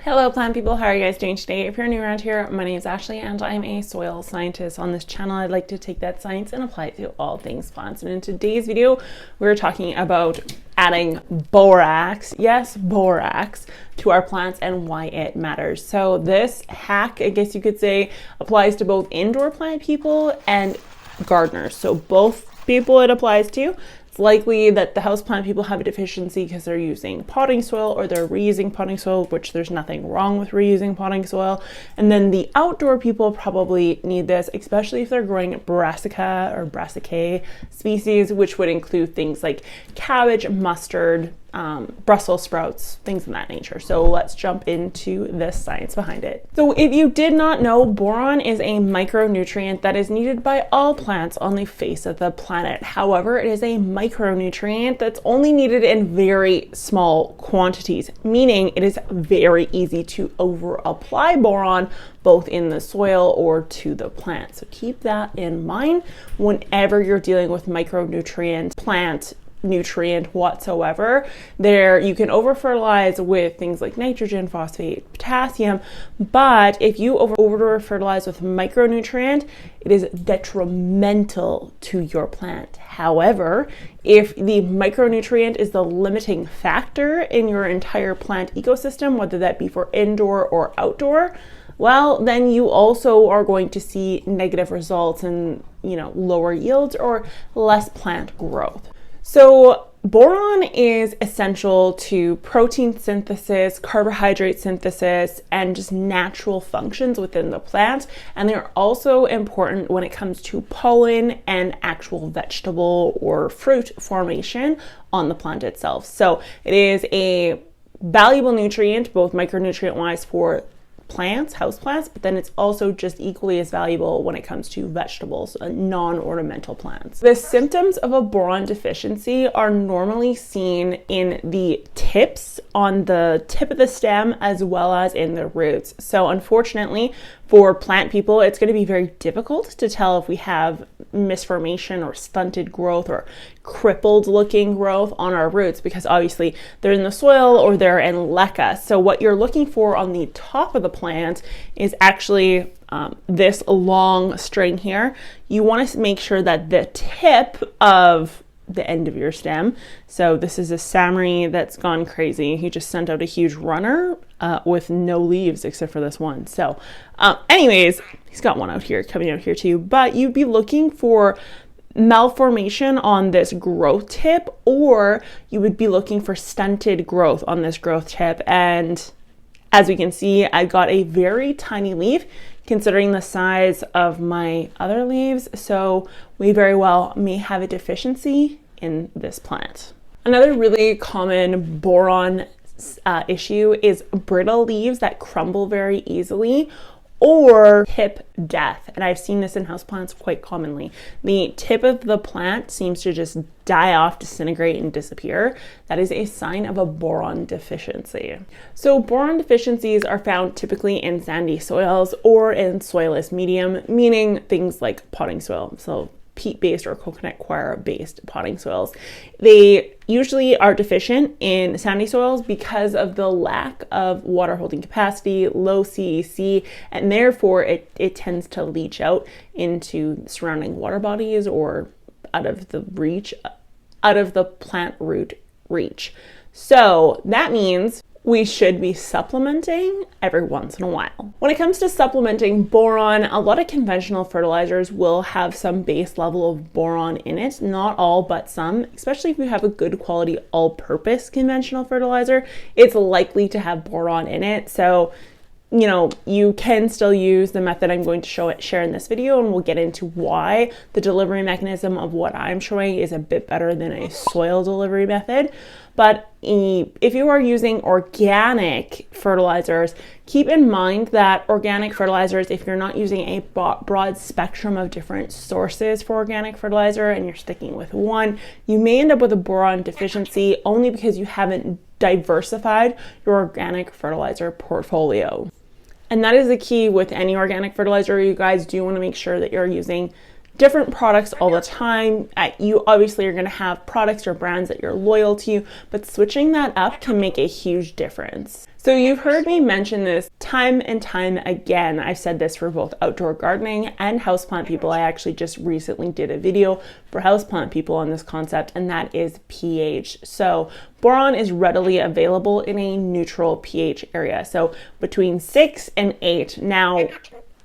Hello plant people, how are you guys doing today? If you're new around here, my name is Ashley and I'm a soil scientist. On this channel, I'd like to take that science and apply it to all things plants. And in today's video, we're talking about adding borax, yes, borax, to our plants and why it matters. So this hack, I guess you could say, applies to both indoor plant people and gardeners. So both people it applies to. It's likely that the houseplant people have a deficiency because they're using potting soil or they're reusing potting soil, which there's nothing wrong with reusing potting soil. And then the outdoor people probably need this, especially if they're growing brassica or brassicae species, which would include things like cabbage, mustard, Brussels sprouts, things of that nature. So let's jump into the science behind it. So if you did not know, boron is a micronutrient that is needed by all plants on the face of the planet. However, it is a micronutrient that's only needed in very small quantities, meaning it is very easy to over apply boron both in the soil or to the plant. So keep that in mind whenever you're dealing with micronutrient, plant nutrient whatsoever. There you can over fertilize with things like nitrogen, phosphate, potassium, but if you over fertilize with micronutrient, it is detrimental to your plant. However, if the micronutrient is the limiting factor in your entire plant ecosystem, whether that be for indoor or outdoor, well, then you also are going to see negative results and, lower yields or less plant growth. So boron is essential to protein synthesis, carbohydrate synthesis, and just natural functions within the plant. And they're also important when it comes to pollen and actual vegetable or fruit formation on the plant itself. So it is a valuable nutrient, both micronutrient wise for plants, houseplants, but then it's also just equally as valuable when it comes to vegetables, non-ornamental plants. The symptoms of a boron deficiency are normally seen in the tips, on the tip of the stem, as well as in the roots. So unfortunately, for plant people, it's going to be very difficult to tell if we have misformation or stunted growth or crippled looking growth on our roots, because obviously they're in the soil or they're in leca. So what you're looking for on the top of the plant is actually this long string here. You want to make sure that the tip of the end of your stem. So this is a Samri that's gone crazy. He just sent out a huge runner with no leaves except for this one. So anyways, he's got one out here, coming out here too, but you'd be looking for malformation on this growth tip, or you would be looking for stunted growth on this growth tip. And as we can see, I got a very tiny leaf considering the size of my other leaves. So we very well may have a deficiency in this plant. Another really common boron issue is brittle leaves that crumble very easily, or tip death. And I've seen this in houseplants quite commonly. The tip of the plant seems to just die off, disintegrate, and disappear. That is a sign of a boron deficiency. So boron deficiencies are found typically in sandy soils or in soilless medium, meaning things like potting soil. So peat-based or coconut coir-based potting soils. They usually are deficient in sandy soils because of the lack of water holding capacity, low CEC, and therefore it tends to leach out into surrounding water bodies or out of the plant root reach. So that means we should be supplementing every once in a while. When it comes to supplementing boron, a lot of conventional fertilizers will have some base level of boron in it. Not all, but some, especially if you have a good quality all-purpose conventional fertilizer, it's likely to have boron in it. So you can still use the method I'm going to share in this video, and we'll get into why the delivery mechanism of what I'm showing is a bit better than a soil delivery method. But if you are using organic fertilizers, keep in mind that organic fertilizers, if you're not using a broad spectrum of different sources for organic fertilizer and you're sticking with one, you may end up with a boron deficiency only because you haven't diversified your organic fertilizer portfolio. And that is the key with any organic fertilizer. You guys do want to make sure that you're using different products all the time. You obviously are going to have products or brands that you're loyal to, but switching that up can make a huge difference. So you've heard me mention this time and time again. I've said this for both outdoor gardening and houseplant people. I actually just recently did a video for houseplant people on this concept, and that is pH. So boron is readily available in a neutral pH area. So between 6 and 8. Now,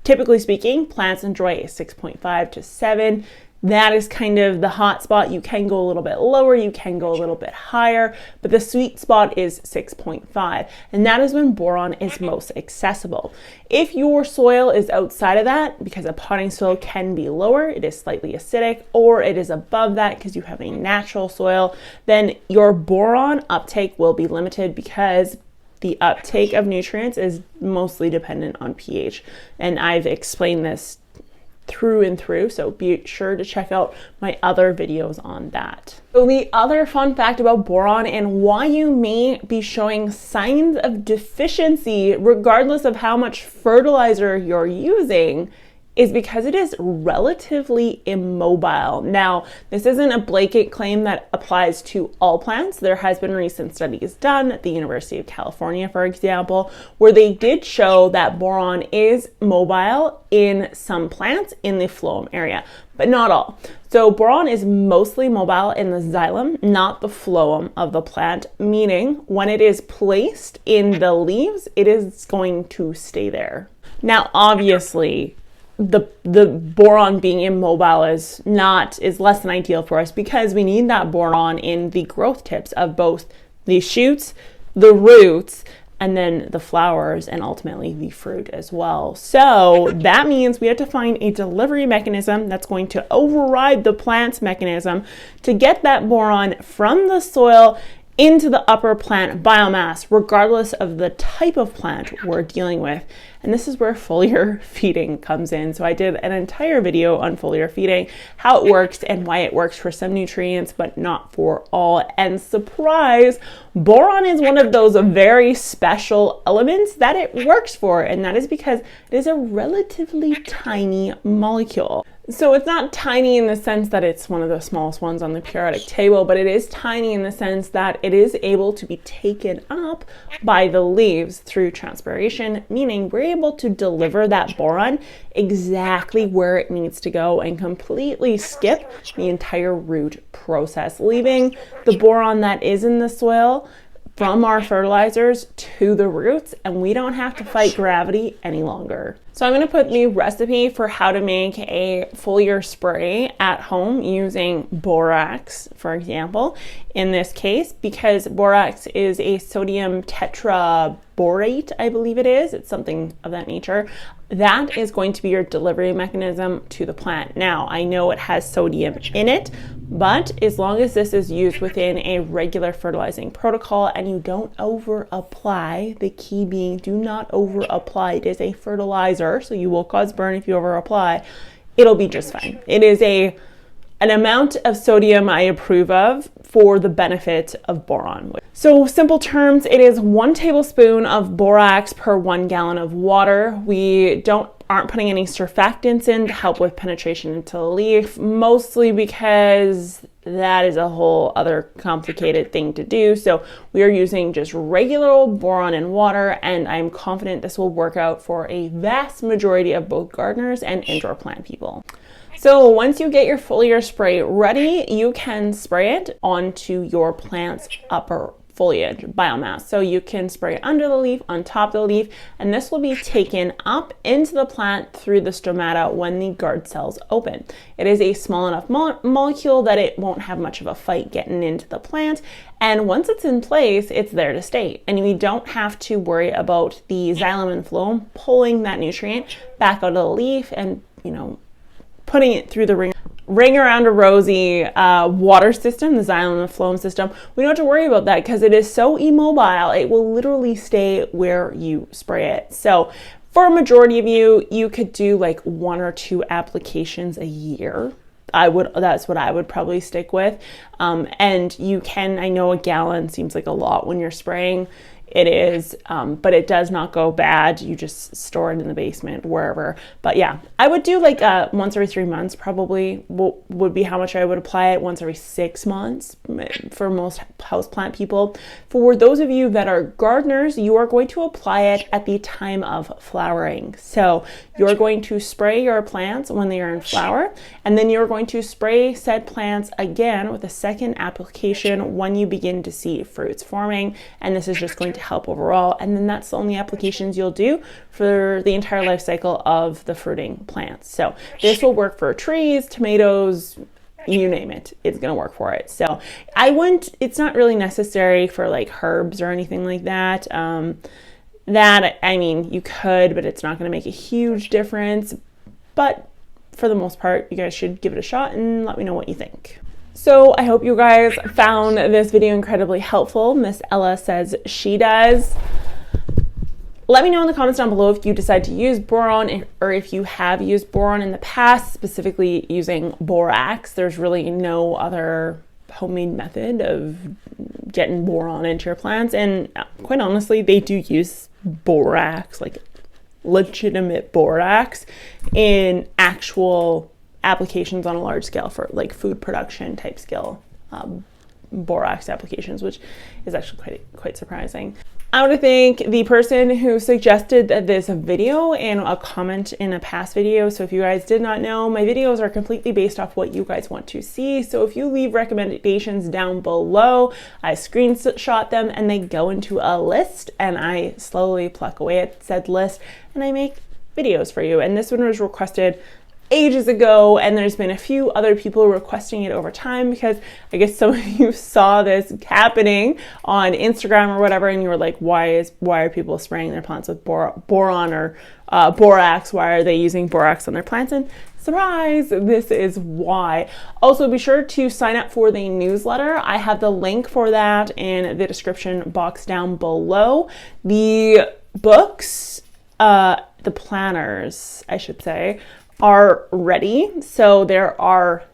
typically speaking, plants enjoy a 6.5 to 7. That is kind of the hot spot. You can go a little bit lower, you can go a little bit higher, but the sweet spot is 6.5, and that is when boron is most accessible. If your soil is outside of that, because a potting soil can be lower, it is slightly acidic, or it is above that because you have a natural soil, then your boron uptake will be limited because the uptake of nutrients is mostly dependent on pH. And I've explained this through and through, so be sure to check out my other videos on that. So the other fun fact about boron and why you may be showing signs of deficiency regardless of how much fertilizer you're using is because it is relatively immobile. Now, this isn't a blanket claim that applies to all plants. There has been recent studies done at the University of California, for example, where they did show that boron is mobile in some plants in the phloem area, but not all. So boron is mostly mobile in the xylem, not the phloem of the plant, meaning when it is placed in the leaves, it is going to stay there. Now, obviously, the boron being immobile is less than ideal for us because we need that boron in the growth tips of both the shoots, the roots, and then the flowers, and ultimately the fruit as well. So that means we have to find a delivery mechanism that's going to override the plant's mechanism to get that boron from the soil into the upper plant biomass, regardless of the type of plant we're dealing with. And this is where foliar feeding comes in. So I did an entire video on foliar feeding, how it works and why it works for some nutrients, but not for all. And surprise, boron is one of those very special elements that it works for. And that is because it is a relatively tiny molecule. So it's not tiny in the sense that it's one of the smallest ones on the periodic table, but it is tiny in the sense that it is able to be taken up by the leaves through transpiration, meaning we're able to deliver that boron exactly where it needs to go and completely skip the entire root process, leaving the boron that is in the soil from our fertilizers to the roots, and we don't have to fight gravity any longer. So I'm going to put the recipe for how to make a foliar spray at home using borax, for example, in this case, because borax is a sodium tetraborate, I believe it is. It's something of that nature. That is going to be your delivery mechanism to the plant. Now, I know it has sodium in it, but as long as this is used within a regular fertilizing protocol and you don't over apply, the key being do not over apply. It is a fertilizer, so you will cause burn if you over apply. It'll be just fine. It is an amount of sodium I approve of for the benefit of boron. So simple terms, it is 1 tablespoon of borax per 1 gallon of water. We aren't putting any surfactants in to help with penetration into the leaf, mostly because that is a whole other complicated thing to do. So we are using just regular old boron and water, and I'm confident this will work out for a vast majority of both gardeners and indoor plant people. So once you get your foliar spray ready, you can spray it onto your plant's upper foliage biomass. So you can spray under the leaf, on top of the leaf, and this will be taken up into the plant through the stomata when the guard cells open. It is a small enough molecule that it won't have much of a fight getting into the plant. And once it's in place, it's there to stay. And we don't have to worry about the xylem and phloem pulling that nutrient back out of the leaf and, putting it through the ring around a rosy water system, the xylem and phloem system. We don't have to worry about that because it is so immobile, it will literally stay where you spray it. So for a majority of you could do like 1 or 2 applications a year. That's what I would probably stick with. And you can, I know a gallon seems like a lot when you're spraying. it is, but it does not go bad. You just store it in the basement, wherever. But yeah, I would do like once every 3 months probably would be how much I would apply it. Once every 6 months for most houseplant people. For those of you that are gardeners, you are going to apply it at the time of flowering. So you're going to spray your plants when they are in flower, and then you're going to spray said plants again with a second application when you begin to see fruits forming, and this is just going to help overall. And then that's the only applications you'll do for the entire life cycle of the fruiting plants. So this will work for trees, tomatoes, you name it, it's gonna work for it. So it's not really necessary for like herbs or anything like that. I mean, you could, but it's not gonna make a huge difference. But for the most part, you guys should give it a shot and let me know what you think. So I hope you guys found this video incredibly helpful. Miss Ella says she does. Let me know in the comments down below if you decide to use boron or if you have used boron in the past, specifically using borax. There's really no other homemade method of getting boron into your plants. And quite honestly, they do use borax, like legitimate borax, in actual applications on a large scale for like food production type scale borax applications, which is actually quite surprising. I want to thank the person who suggested this video in a comment in a past video. So if you guys did not know, my videos are completely based off what you guys want to see. So if you leave recommendations down below, I screenshot them and they go into a list, and I slowly pluck away at said list and I make videos for you. And this one was requested ages ago, and there's been a few other people requesting it over time, because I guess some of you saw this happening on Instagram or whatever, and you were like, why are people spraying their plants with boron or borax? Why are they using borax on their plants? And surprise, this is why. Also, be sure to sign up for the newsletter. I have the link for that in the description box down below. The books, the planners, I should say, are ready. So there are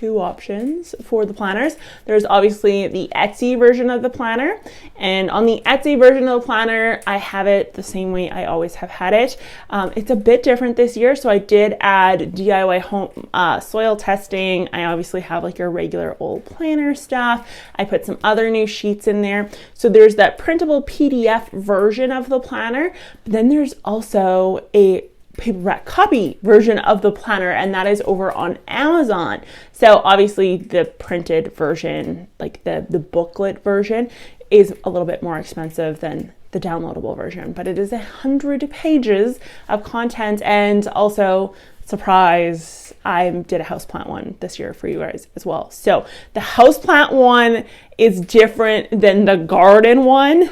2 options for the planners. There's obviously the Etsy version of the planner, and on the Etsy version of the planner, I have it the same way I always have had it. It's a bit different this year, so I did add DIY home soil testing. I obviously have like your regular old planner stuff. I put some other new sheets in there. So there's that printable PDF version of the planner, but then there's also a paperback copy version of the planner, and that is over on Amazon. So obviously the printed version, like the booklet version, is a little bit more expensive than the downloadable version, but it is 100 pages of content. And also, surprise, I did a houseplant one this year for you guys as well. So the houseplant one is different than the garden one.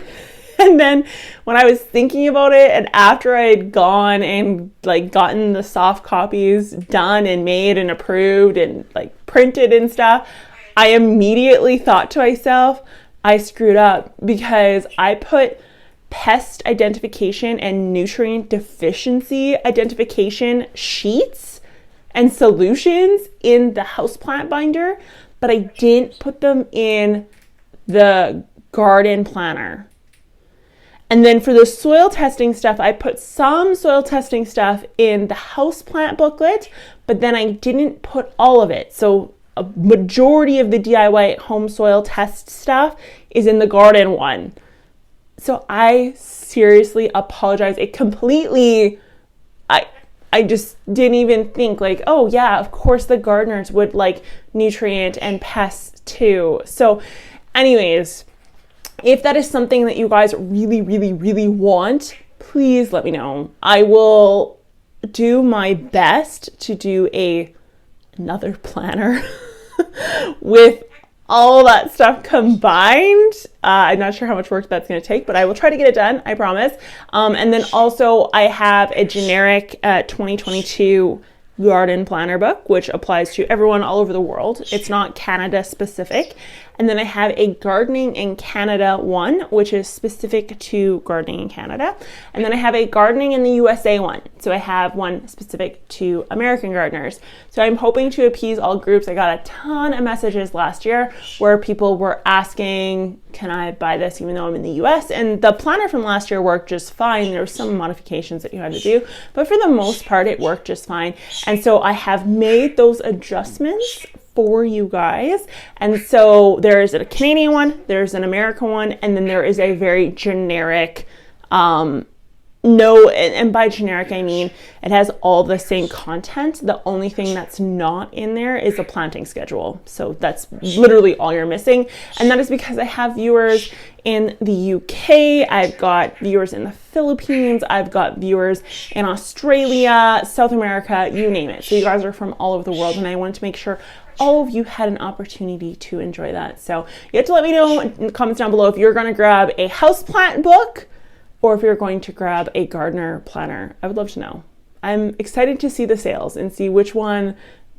And then when I was thinking about it, and after I had gone and like gotten the soft copies done and made and approved and like printed and stuff, I immediately thought to myself, I screwed up, because I put pest identification and nutrient deficiency identification sheets and solutions in the houseplant binder, but I didn't put them in the garden planner. And then for the soil testing stuff, I put some soil testing stuff in the houseplant booklet, but then I didn't put all of it. So a majority of the DIY home soil test stuff is in the garden one. So I seriously apologize. It completely, I just didn't even think like, oh yeah, of course the gardeners would like nutrient and pests too. So anyways, if that is something that you guys really, really, really want, please let me know. I will do my best to do another planner with all that stuff combined. I'm not sure how much work that's going to take, but I will try to get it done, I promise. And then also I have a generic 2022 garden planner book, which applies to everyone all over the world. It's not Canada specific. And then I have a Gardening in Canada one, which is specific to gardening in Canada. And then I have a Gardening in the USA one. So I have one specific to American gardeners. So I'm hoping to appease all groups. I got a ton of messages last year where people were asking, can I buy this even though I'm in the US? And the planner from last year worked just fine. There were some modifications that you had to do, but for the most part, it worked just fine. And so I have made those adjustments for you guys. And so there's a Canadian one, there's an American one, and then there is a very generic, and by generic, I mean it has all the same content. The only thing that's not in there is a planting schedule. So that's literally all you're missing. And that is because I have viewers in the UK, I've got viewers in the Philippines, I've got viewers in Australia, South America, you name it. So you guys are from all over the world, and I wanted to make sure all of you had an opportunity to enjoy that. So you have to let me know in the comments down below if you're going to grab a houseplant book or if you're going to grab a gardener planner. I would love to know. I'm excited to see the sales and see which one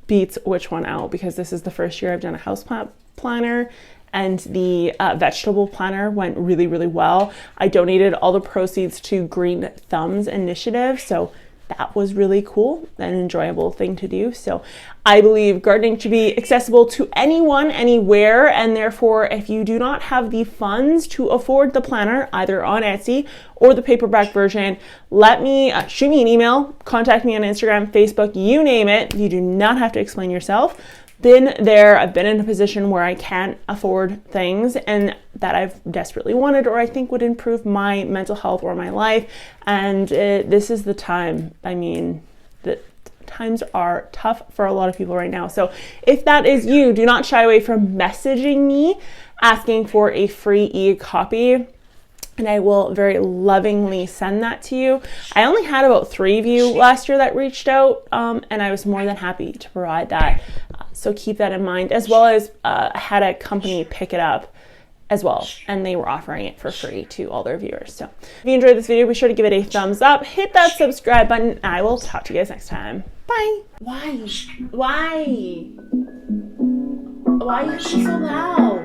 beats which one out, because this is the first year I've done a houseplant planner, and the vegetable planner went really, really well. I donated all the proceeds to Green Thumbs initiative, so that was really cool, an enjoyable thing to do. So I believe gardening should be accessible to anyone, anywhere, and therefore if you do not have the funds to afford the planner, either on Etsy or the paperback version, let me shoot me an email, contact me on Instagram, Facebook, you name it. You do not have to explain yourself. Been there, I've been in a position where I can't afford things and that I've desperately wanted or I think would improve my mental health or my life, and this is the time. I mean, the times are tough for a lot of people right now. So if that is you, do not shy away from messaging me asking for a free e-copy, and I will very lovingly send that to you. I only had about 3 of you last year that reached out, and I was more than happy to provide that. So keep that in mind, as well as I had a company pick it up as well, and they were offering it for free to all their viewers. So if you enjoyed this video, be sure to give it a thumbs up, hit that subscribe button, and I will talk to you guys next time. Bye. Why? Why are you so loud?